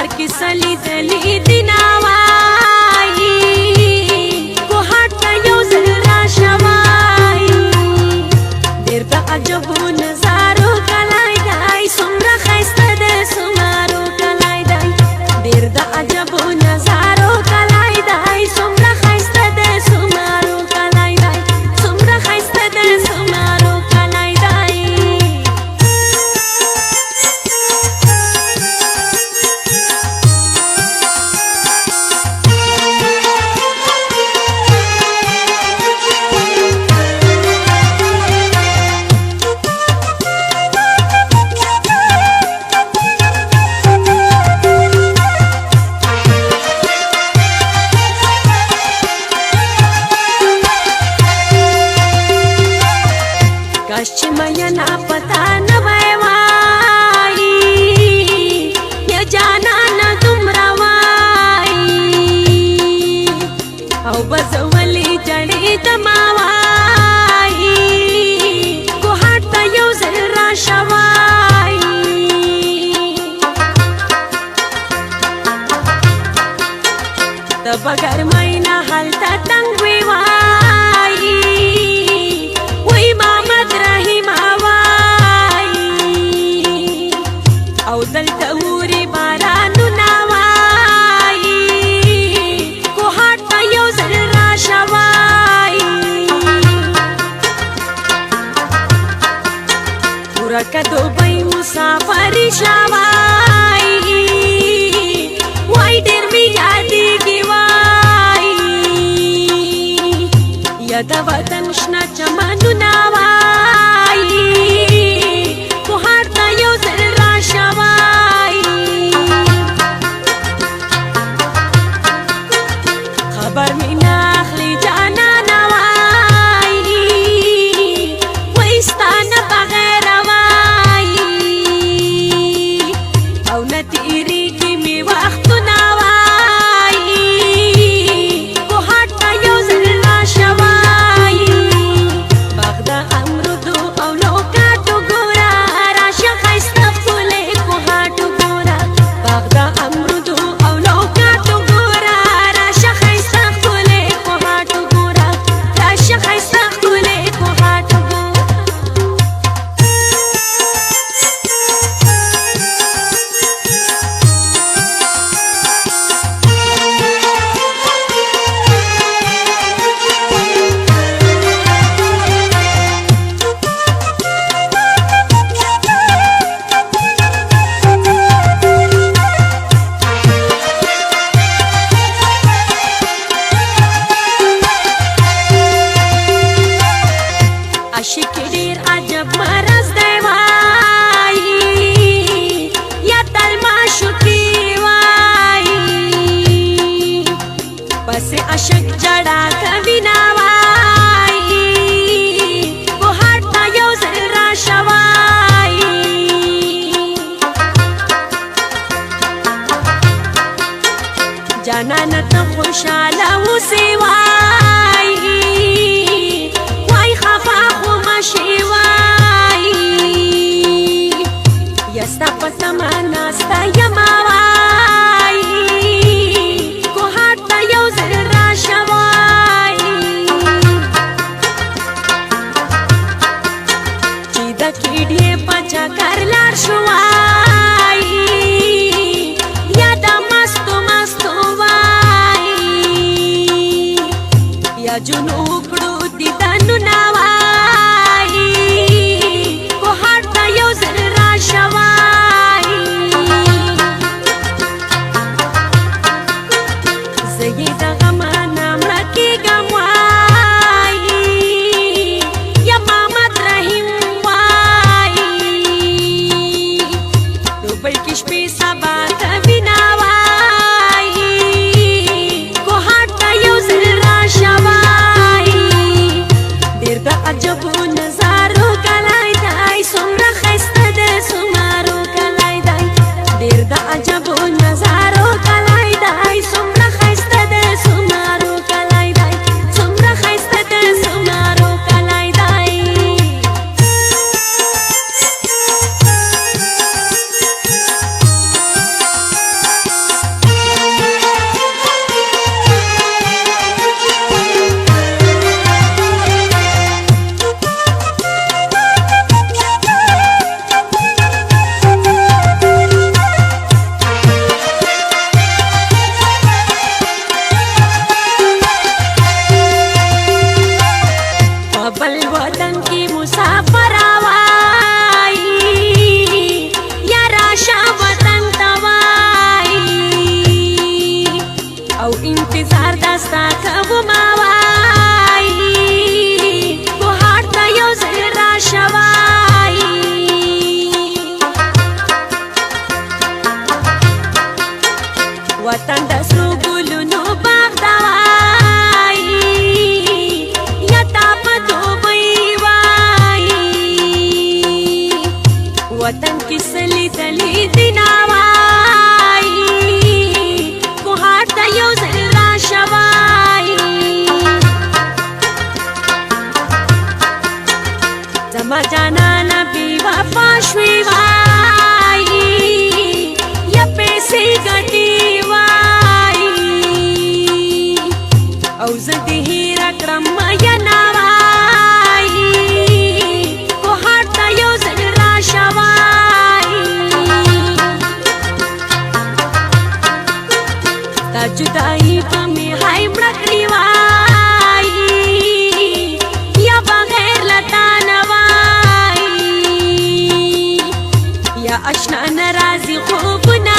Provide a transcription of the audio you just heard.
هر کیسه لیدلې دي ناوایي کوهاټ ته یو ځل راشه وایي ډېر د عجبو نظارو کلی دی څومره ښایسته دی څومره کلی دی ډېر د عجبو نظارو کلی دی څومره ښایسته دی څومره کلی دی څومره ښایسته دی څومره کلی دی کاش چې مینا پتا نه وای وایي یا جانانه دومره وایي او بزولې جړې د ما وایي کوهاټ ته یو ځل راشه وایي د بګر مینا هلته تنګ وی وایي وی محمد رحیم وایي او دلته اوري بارانونه وایي کوهاټ ته یو ځل راشه وایي ورکه دوبۍ مسافري شه وایي وای ډېر مې یادېږي وایي یا د وطن شنه چمنونه وایي کوهاټ ته یو ځل راشه وایي خبر مې نه اخلي جانانه وایي وایي ستا نه بغیر وایي او نه تېرېږي مې وختونه وایي کوهاټ ته یو ځل راشه وایي باغ د امرودو او لوکاټو ګوره راشه ښایسته ښکلی کوهاټ وګوره باغ د امرودو او لوکاټو ګوره راشه ښایسته ښکلی کوهاټ وګوره راشه ښایسته ښکلی کوهاټ وګوره عاشق ډېر عجب مرض دی وایي یا تل معشوقي وایي پسې عاشق جړا کوي نه وایي کوهاټ ته یو ځل راشه وایي جانانه ته خوشحاله اوسې وایي وای خفا خو مشي وایي یا ستا په تمه ناسته یمه وایي کوهاټ ته یو ځل راشه وایي چې د کیډې په چکر لاړ شو وایي یا د مستو مستو وایي یا جنو کړو دیدنونه وایي کوهاټ ته یو ځل راشه وایي زه یې د غمه نه مړه کېږم وایي یا محمد رحیم وایي دوبۍ کې شپې سبا کوي نه وایي کوهاټ ته یو ځل راشه وایي ډېر د عجبو نظارو کلی دی څومره ښایسته دی څومره وطن کې سلی دلی دینا وای کوهات ته یو ځل راشه وای زما جانانه بې وفا شوې وای یا پیسې ګټې وای او زه دې هېره کړم میینه وای کوهات ته یو ځل راشه وای تا جدایي به مې هی مړه کړې وای یا بغیر له تا نه وای یا اشنا نه راځي خوبونه